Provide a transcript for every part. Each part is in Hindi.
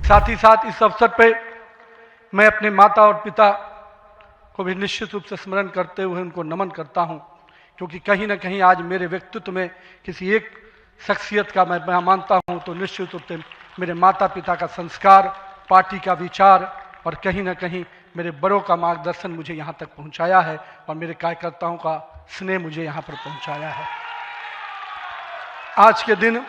साथ ही साथ इस अवसर पे मैं अपने माता और पिता को भी निश्चित रूप से स्मरण करते हुए उनको नमन करता हूं, क्योंकि कहीं ना कहीं आज मेरे व्यक्तित्व में किसी एक शख्सियत का मैं मानता हूं तो निश्चित रूप से मेरे माता पिता का संस्कार, पार्टी का विचार और कहीं ना कहीं मेरे बड़ों का मार्गदर्शन मुझे यहाँ तक पहुँचाया है और मेरे कार्यकर्ताओं का स्नेह मुझे यहाँ पर पहुँचाया है। आज के दिन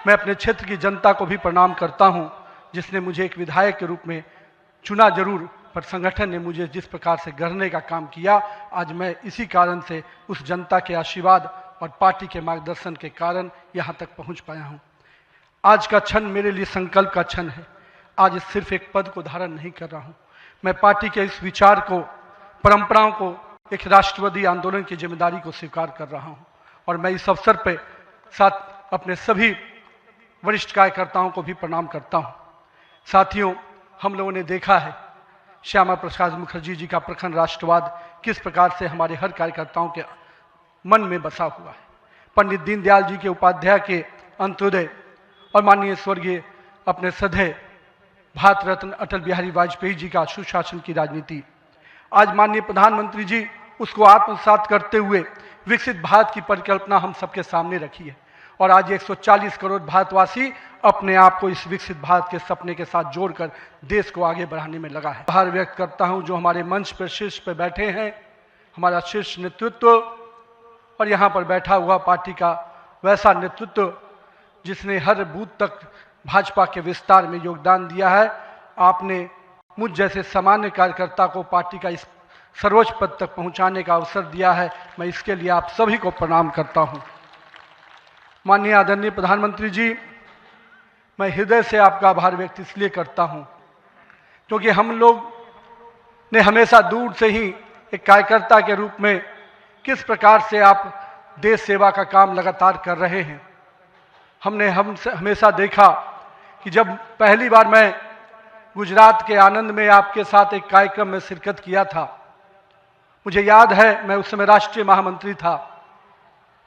मैं अपने क्षेत्र की जनता को भी प्रणाम करता हूँ, जिसने मुझे एक विधायक के रूप में चुना जरूर, पर संगठन ने मुझे जिस प्रकार से गढ़ने का काम किया, आज मैं इसी कारण से उस जनता के आशीर्वाद और पार्टी के मार्गदर्शन के कारण यहाँ तक पहुँच पाया हूँ। आज का क्षण मेरे लिए संकल्प का क्षण है। आज सिर्फ एक पद को धारण नहीं कर रहा हूँ, मैं पार्टी के इस विचार को, परंपराओं को, एक राष्ट्रवादी आंदोलन की जिम्मेदारी को स्वीकार कर रहा हूँ। और मैं इस अवसर पर साथ अपने सभी वरिष्ठ कार्यकर्ताओं को भी प्रणाम करता हूँ। साथियों, हम लोगों ने देखा है श्यामा प्रसाद मुखर्जी जी का प्रखर राष्ट्रवाद किस प्रकार से हमारे हर कार्यकर्ताओं के मन में बसा हुआ है। पंडित दीनदयाल जी के उपाध्याय के अंत्योदय और माननीय स्वर्गीय अपने सधे भारत रत्न अटल बिहारी वाजपेयी जी का सुशासन की राजनीति, आज माननीय प्रधानमंत्री जी उसको आत्मसात करते हुए विकसित भारत की परिकल्पना हम सबके सामने रखी है। और आज 140 करोड़ भारतवासी अपने आप को इस विकसित भारत के सपने के साथ जोड़कर देश को आगे बढ़ाने में लगा है। आभार व्यक्त करता हूं जो हमारे मंच पर शीर्ष पर बैठे हैं, हमारा शीर्ष नेतृत्व और यहाँ पर बैठा हुआ पार्टी का वैसा नेतृत्व जिसने हर बूथ तक भाजपा के विस्तार में योगदान दिया है। आपने मुझ जैसे सामान्य कार्यकर्ता को पार्टी का इस सर्वोच्च पद तक पहुंचाने का अवसर दिया है। मैं इसके लिए आप सभी को प्रणाम करता हूं। माननीय आदरणीय प्रधानमंत्री जी, मैं हृदय से आपका आभार व्यक्त इसलिए करता हूं क्योंकि हम लोग ने हमेशा दूर से ही एक कार्यकर्ता के रूप में किस प्रकार से आप देश सेवा का काम लगातार कर रहे हैं। हमने हमेशा देखा कि जब पहली बार मैं गुजरात के आनंद में आपके साथ एक कार्यक्रम में शिरकत किया था, मुझे याद है मैं उस समय राष्ट्रीय महामंत्री था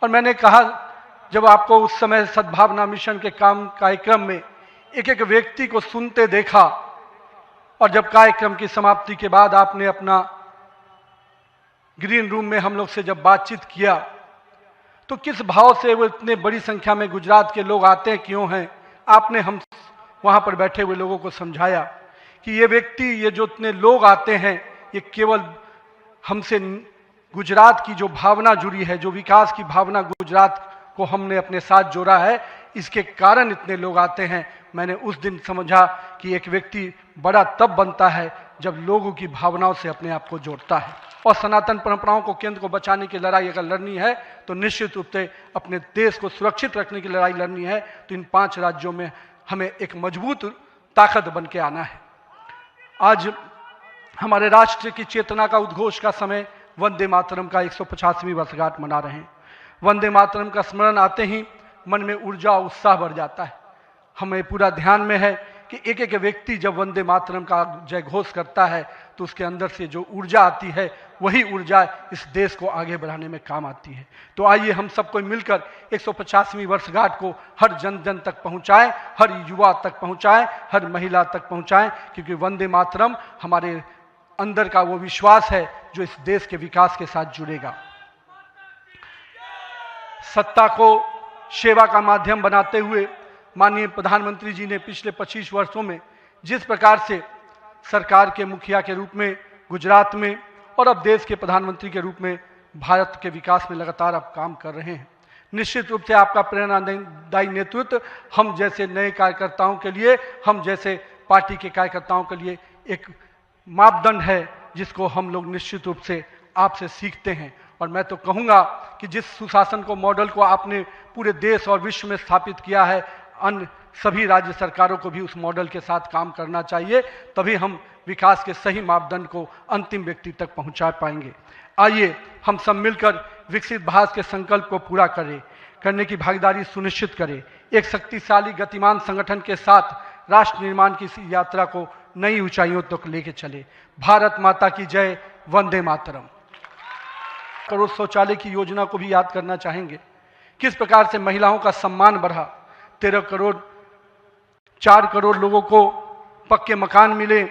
और मैंने कहा, जब आपको उस समय सद्भावना मिशन के कार्यक्रम में एक एक व्यक्ति को सुनते देखा और जब कार्यक्रम की समाप्ति के बाद आपने अपना ग्रीन रूम में हम लोग से जब बातचीत किया तो किस भाव से वो इतने बड़ी संख्या में गुजरात के लोग आते हैं क्यों हैं, आपने हम वहां पर बैठे हुए लोगों को समझाया कि ये व्यक्ति, ये जो इतने लोग आते हैं, ये केवल हमसे गुजरात की जो भावना जुड़ी है, जो विकास की भावना गुजरात को हमने अपने साथ जोड़ा है, इसके कारण इतने लोग आते हैं। मैंने उस दिन समझा कि एक व्यक्ति बड़ा तब बनता है जब लोगों की भावनाओं से अपने आप को जोड़ता है। और सनातन परंपराओं को, केंद्र को बचाने की लड़ाई अगर लड़नी है तो निश्चित रूप से अपने देश को सुरक्षित रखने की लड़ाई लड़नी है तो इन 5 राज्यों में हमें एक मजबूत ताकत बन के आना है। आज हमारे राष्ट्र की चेतना का उद्घोष का समय, वंदे मातरम का 150वीं वर्षगांठ मना रहे हैं। वंदे मातरम का स्मरण आते ही मन में ऊर्जा और उत्साह बढ़ जाता है। हमें पूरा ध्यान में है कि एक एक व्यक्ति जब वंदे मातरम का जय घोष करता है तो उसके अंदर से जो ऊर्जा आती है, वही ऊर्जा इस देश को आगे बढ़ाने में काम आती है। तो आइए हम सबको मिलकर 150वीं वर्षगांठ को हर जन जन तक पहुंचाएं, हर युवा तक पहुंचाएं, हर महिला तक पहुंचाएं, क्योंकि वंदे मातरम हमारे अंदर का वो विश्वास है जो इस देश के विकास के साथ जुड़ेगा। सत्ता को सेवा का माध्यम बनाते हुए माननीय प्रधानमंत्री जी ने पिछले 25 वर्षों में जिस प्रकार से सरकार के मुखिया के रूप में गुजरात में और अब देश के प्रधानमंत्री के रूप में भारत के विकास में लगातार आप काम कर रहे हैं, निश्चित रूप से आपका प्रेरणादायी नेतृत्व हम जैसे नए कार्यकर्ताओं के लिए, हम जैसे पार्टी के कार्यकर्ताओं के लिए एक मापदंड है जिसको हम लोग निश्चित रूप से आपसे सीखते हैं। और मैं तो कहूँगा कि जिस सुशासन को, मॉडल को आपने पूरे देश और विश्व में स्थापित किया है, अन्य सभी राज्य सरकारों को भी उस मॉडल के साथ काम करना चाहिए, तभी हम विकास के सही मापदंड को अंतिम व्यक्ति तक पहुंचा पाएंगे। आइए हम सब मिलकर विकसित भारत के संकल्प को पूरा करने की भागीदारी सुनिश्चित करें। एक शक्तिशाली गतिमान संगठन के साथ राष्ट्र निर्माण की इस यात्रा को नई ऊंचाइयों तक लेके चले। भारत माता की जय, वंदे मातरम। करोड़ शौचालय की योजना को भी याद करना चाहेंगे, किस प्रकार से महिलाओं का सम्मान बढ़ा। 13 करोड़ 4 करोड़ लोगों को पक्के मकान मिले,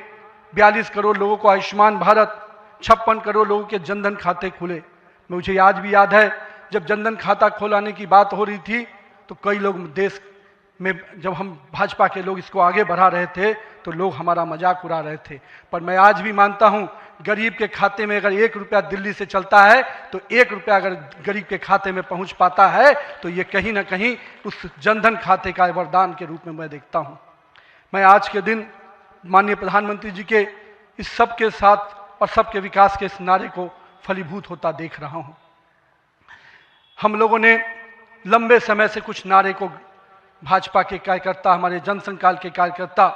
42 करोड़ लोगों को आयुष्मान भारत, 56 करोड़ लोगों के जनधन खाते खुले। मुझे आज भी याद है जब जनधन खाता खोलाने की बात हो रही थी तो कई लोग देश में, जब हम भाजपा के लोग इसको आगे बढ़ा रहे थे तो लोग हमारा मजाक उड़ा रहे थे। पर मैं आज भी मानता हूं गरीब के खाते में अगर 1 रुपया दिल्ली से चलता है तो 1 रुपया अगर गरीब के खाते में पहुंच पाता है तो ये कहीं ना कहीं उस जनधन खाते का वरदान के रूप में मैं देखता हूं। मैं आज के दिन माननीय प्रधानमंत्री जी के इस सब के साथ और सबके विकास के इस नारे को फलीभूत होता देख रहा हूं। हम लोगों ने लंबे समय से कुछ नारे को, भाजपा के कार्यकर्ता, हमारे जनसंकाल के कार्यकर्ता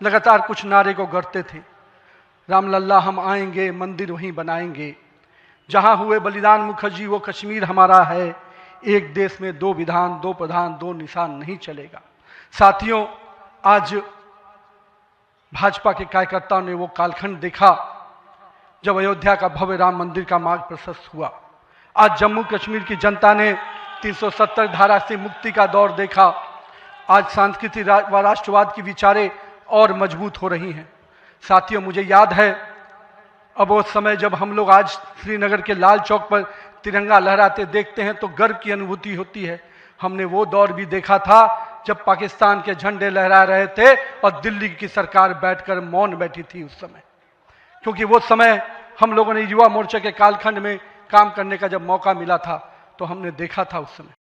लगातार कुछ नारे को गढ़ते थे। रामलल्ला हम आएंगे, मंदिर वहीं बनाएंगे, जहां हुए बलिदान मुखर्जी वो कश्मीर हमारा है, एक देश में 2 विधान 2 प्रधान 2 निशान नहीं चलेगा। साथियों, आज भाजपा के कार्यकर्ताओं ने वो कालखंड देखा जब अयोध्या का भव्य राम मंदिर का मार्ग प्रशस्त हुआ। आज जम्मू कश्मीर की जनता ने 370 धारा से मुक्ति का दौर देखा। आज सांस्कृतिक व राष्ट्रवाद की विचारें और मजबूत हो रही हैं। साथियों, मुझे याद है अब वो समय जब हम लोग आज श्रीनगर के लाल चौक पर तिरंगा लहराते देखते हैं तो गर्व की अनुभूति होती है। हमने वो दौर भी देखा था जब पाकिस्तान के झंडे लहरा रहे थे और दिल्ली की सरकार बैठकर मौन बैठी थी उस समय, क्योंकि वो समय हम लोगों ने युवा मोर्चा के कालखंड में काम करने का जब मौका मिला था तो हमने देखा था उस समय।